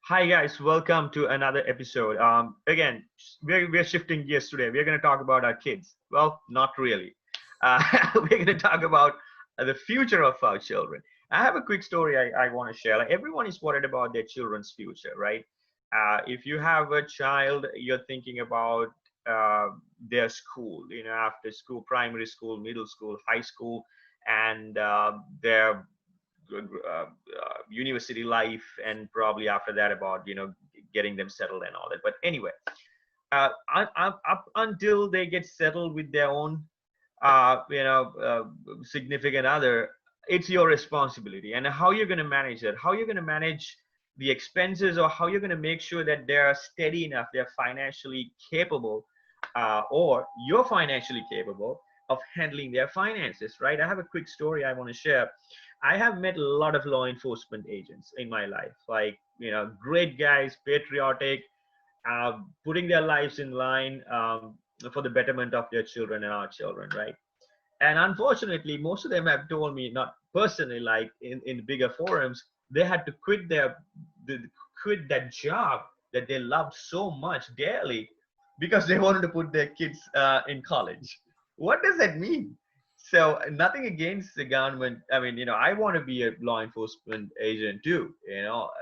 Hi guys, welcome to another episode. Again, we're shifting gears today. We're going to talk about our kids. Well, not really. Uh, we're going to talk about the future of our children. I have a quick story I want to share. Like everyone is worried about their children's future, right? If you have a child, you're thinking about uh, their school, after school, primary school, middle school, high school, and their university life, and probably after that about getting them settled and all that. But anyway, up until they get settled with their own significant other, it's your responsibility. And how you're going to manage it, how you're going to manage the expenses, or how you're going to make sure that they're steady enough, they're financially capable, or you're financially capable of handling their finances, right? I have a quick story I want to share. I have met a lot of law enforcement agents in my life, like, great guys, patriotic, putting their lives in line for the betterment of their children and our children, right? And unfortunately, most of them have told me, not personally, like in bigger forums, they had to quit that job that they loved so much dearly because they wanted to put their kids in college. What does that mean? So nothing against the government. I mean, I want to be a law enforcement agent too,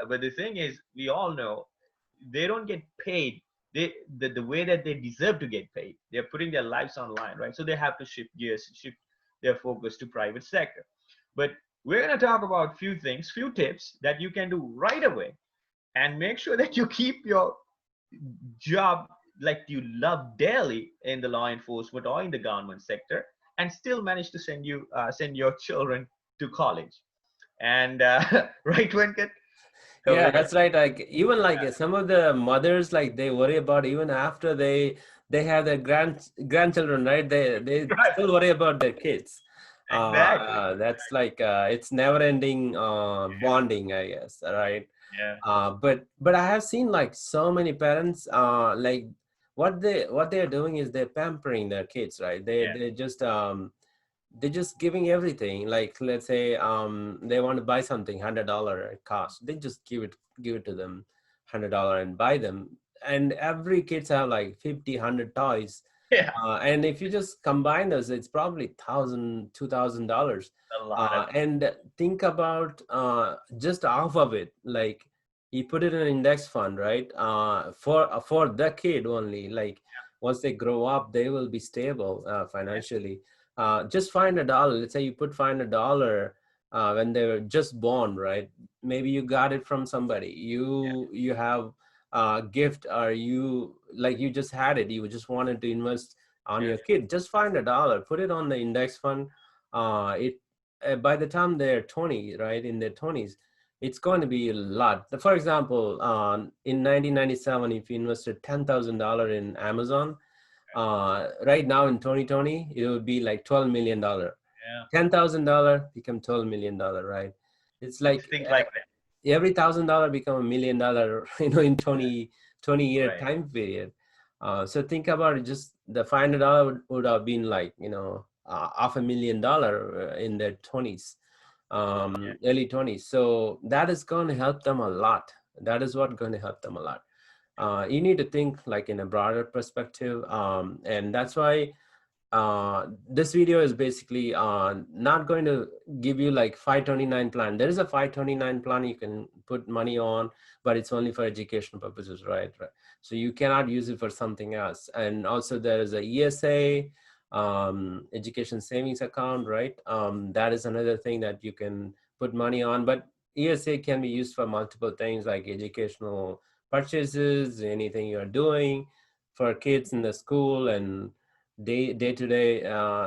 but the thing is, we all know they don't get paid the way that they deserve to get paid. They're putting their lives online, right? So they have to shift gears, shift their focus to private sector. But we're going to talk about few things, few tips that you can do right away and make sure that you keep your job like you love daily in the law enforcement or in the government sector, and still manage to send your children to college. And right, Venkat, over Yeah, to you. that's right. Like even like some of the mothers, like they worry about even after they have their grandchildren, right? They Right, still worry about their kids. exactly. That's like it's never ending bonding, I guess. Right. Yeah, But I have seen like so many parents like what they're doing is they're pampering their kids, right? yeah, They're just giving everything. Like let's say they want to buy something $100 it costs, they just give it to them $100 and buy them. And every kids have like 50 100 toys, yeah. and if you just combine those, it's probably $1,000 $2,000. A lot of And think about just half of it, like you put it in an index fund, right? For the kid only, like once they grow up they will be stable financially. Just find $1. Let's say you put $500 when they were just born, right? Maybe you got it from somebody. You have gift, or you just had it, you just wanted to invest on yeah, your kid. Just find $1, put it on the index fund. It By the time they're 20, right, in their 20s, it's going to be a lot. For example, in 1997, if you invested $10,000 in Amazon, right now in 2020, it would be like $12 million. yeah. $10,000 become $12 million, right? It's It's like things like that. every $1,000 become $1 million, in 20 year Right. time period. So think about it, just the $500 would have been like, $500,000 in their 20s, Yeah. early 20s. So that is going to help them a lot. That is what going to help them a lot. You need to think like in a broader perspective. And that's why this video is basically not going to give you like 529 plan. There is a 529 plan you can put money on, but it's only for educational purposes, right? So you cannot use it for something else. And also there is a ESA, education savings account, right? That is another thing that you can put money on, but ESA can be used for multiple things like educational purchases, anything you're doing for kids in the school, and day-to-day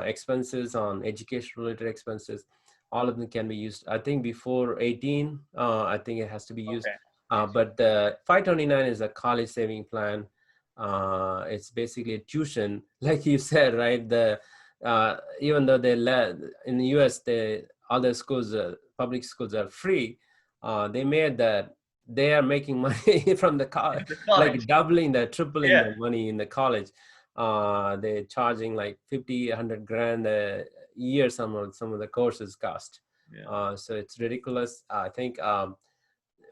expenses on education related expenses. All of them can be used. I think before 18, I think it has to be used. Okay. Yes. But the 529 is a college saving plan. It's basically a tuition, like you said, right? Even though in the US, all the schools, public schools are free, they made that they are making money from the college, The like college. doubling the tripling Yeah. the money in the college. They're charging like 50 100 grand a year, some of the courses cost. Yeah. So it's ridiculous. I think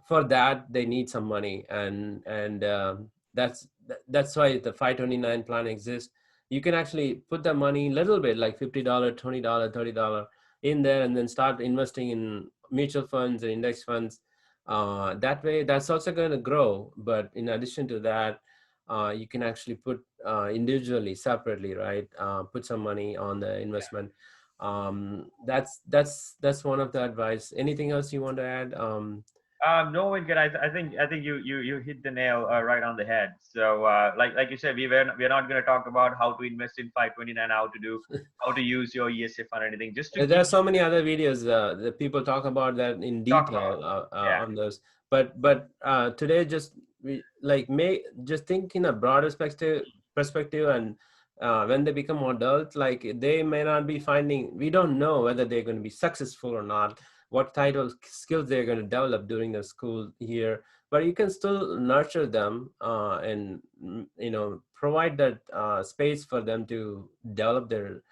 for that they need some money, and that's why the 529 plan exists. You can actually put the money a little bit, like $50, $20, $30 in there, and then start investing in mutual funds and index funds. That way, that's also going to grow. But in addition to that, you can actually put individually, separately, right? Put some money on the investment. That's one of the advice. Anything else you want to add? No, Venkat, I think you hit the nail right on the head. So like you said, we're not going to talk about how to invest in 529, how to use your ESA fund or anything. Just to There keep are so many other videos that people talk about that in talk about. detail Yeah, on those. But today, just we like may just think in a broader perspective, and when they become adult, like they may not be finding. We don't know whether they're going to be successful or not. What type of skills they're going to develop during the school year. But you can still nurture them and provide that space for them to develop their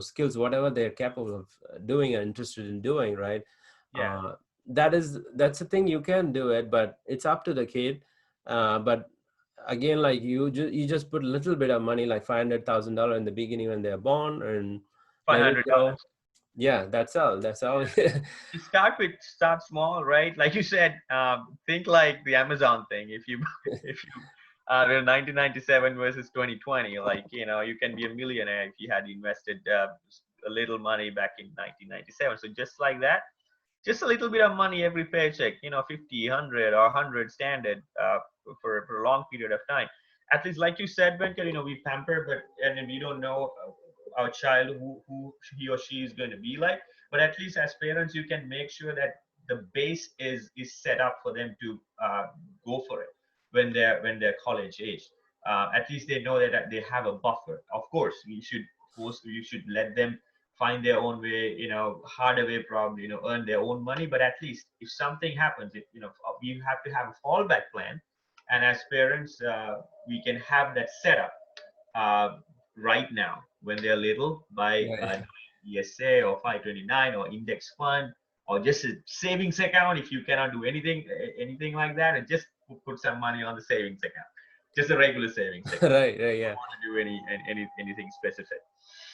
skills, whatever they're capable of doing and interested in doing, right? yeah. uh, that's the thing, you can do it, but it's up to the kid. But again, like you just put a little bit of money, like $500,000 in the beginning when they're born, and five let it hundred grow. dollars. Yeah, that's all. You start small, right? Like you said, think like the Amazon thing. If you in 1997 versus 2020, like you can be a millionaire if you had invested a little money back in 1997. So just like that, just a little bit of money every paycheck, 50, 100 or 100 standard for a long period of time. At least, like you said, Venkat, we pamper, but and then we don't know our child who he or she is going to be like. But at least as parents, you can make sure that the base is set up for them to go for it when they're college age. At least they know that they have a buffer. Of course, you should let them find their own way, harder way probably, earn their own money. But at least if something happens, we have to have a fallback plan. And as parents, we can have that setup uh, right now when they're little by Right. ESA or 529 or index fund or just a savings account. If you cannot do anything like that, and just put some money on the savings account, just a regular savings account. Right, You yeah. don't want to do anything specific.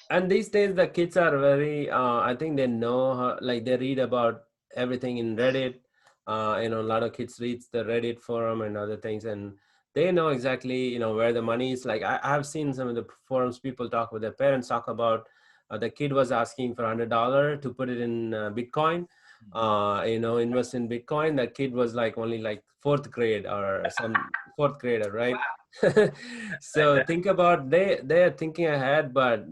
And these days the kids are very I think they know like they read about everything in Reddit. A lot of kids reads the Reddit forum and other things, and they know exactly where the money is. Like I've seen some of the forums, people talk with their parents, talk about the kid was asking for $100 to put it in Bitcoin, invest in Bitcoin. That kid was like only like fourth grade or some fourth grader, right? So Exactly. think about, they're thinking ahead, but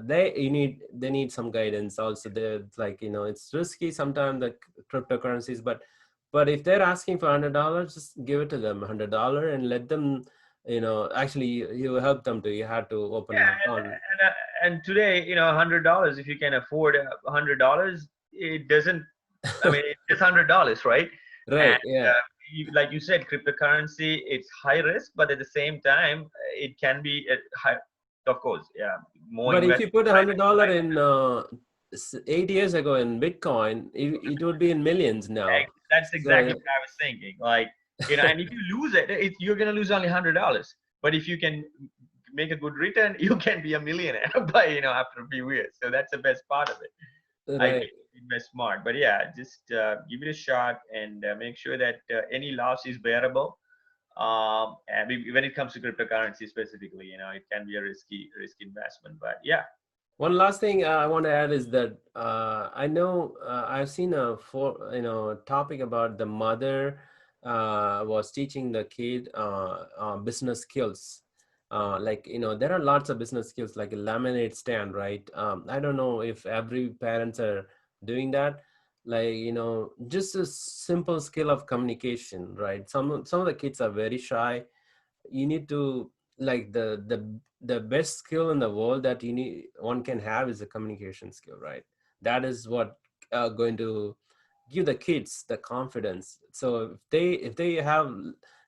they need some guidance also. They're like, it's risky sometimes, the cryptocurrencies, but if they're asking for $100, just give it to them $100 and let them, actually you help them to, you have to open Yeah, an account. and today, $100. If you can afford $100, it doesn't. I mean, it's just $100, right? And Right, yeah. like you said, cryptocurrency, it's high risk, but at the same time, it can be high. Of course, yeah, more But if investment. you put $100 in 8 years ago in Bitcoin, it would be in millions now. That's exactly So what I was thinking. Like, and if you lose you're gonna lose only $100. But if you can make a good return, you can be a millionaire by after a few years. So that's the best part of it. I right. think invest smart, but yeah, just give it a shot and make sure that any loss is bearable. And when it comes to cryptocurrency specifically, it can be a risky investment. But yeah, One last thing I want to add is that I know I've seen topic about the mother was teaching the kid business skills. Like there are lots of business skills, like a lemonade stand, right? I don't know if every parents are doing that. Like just a simple skill of communication, right? Some of the kids are very shy. You need to, like, the best skill in the world that one can have is a communication skill, right? That is what going to give the kids the confidence. So if they have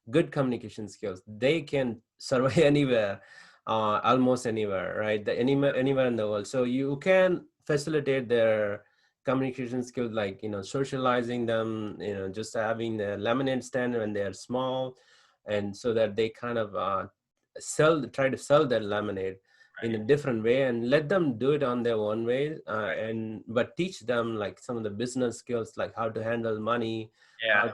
good communication skills, they can survive anywhere, almost anywhere, right? Anywhere in the world. So you can facilitate their communication skills, like, socializing them, just having a lemonade stand when they're small, and so that they kind of try to sell their lemonade in a different way, and let them do it on their own way, but teach them like some of the business skills, like how to handle money, Yeah.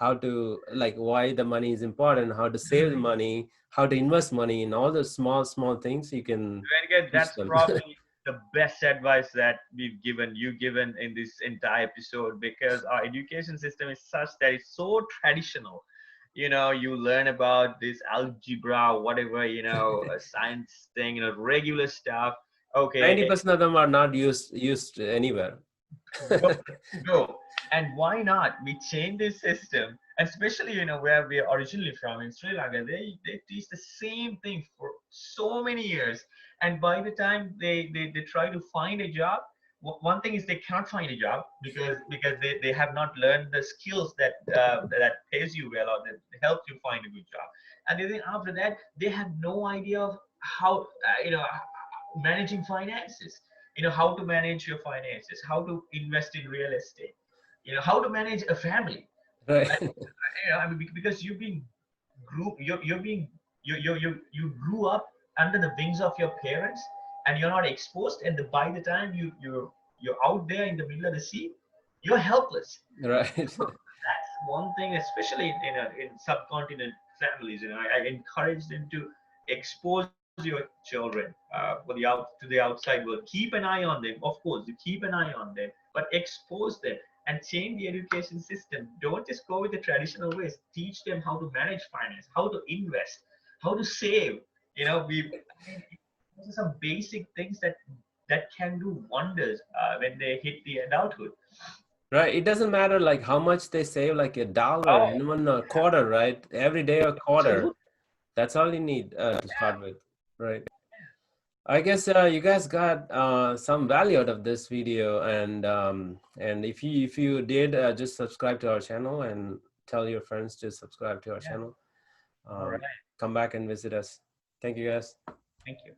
how to like why the money is important, how to save the money, how to invest money, in all those small things you can Venkat, teach that's them. probably the best advice that you've given in this entire episode, because our education system is such that it's so traditional. You learn about this algebra, whatever, a science thing, regular stuff. Okay, 90% of them are not used anywhere. go, go. And why not? We change this system, especially where we are originally from in Sri Lanka. They teach the same thing for so many years, and by the time they try to find a job, one thing is they cannot find a job because they have not learned the skills that pays you well, or that helps you find a good job. And then after that, they have no idea of how managing finances, how to manage your finances, how to invest in real estate, how to manage a family. Right. And, I mean, because you're being you grew up under the wings of your parents, and you're not exposed, and by the time you're out there in the middle of the sea, you're helpless. Right. That's one thing, especially in subcontinent families. I encourage them to expose your children to the outside world. Keep an eye on them, of course. You keep an eye on them, but expose them and change the education system. Don't just go with the traditional ways. Teach them how to manage finance, how to invest, how to save. I mean, these are some basic things that can do wonders when they hit the adulthood. Right. It doesn't matter like how much they save, like $1, Oh, even a quarter, right? Every day a quarter. absolutely. That's all you need to start with. Right. I guess you guys got some value out of this video, and if you did, just subscribe to our channel and tell your friends to subscribe to our Yeah. channel. All right. Come back and visit us. Thank you, guys. Thank you.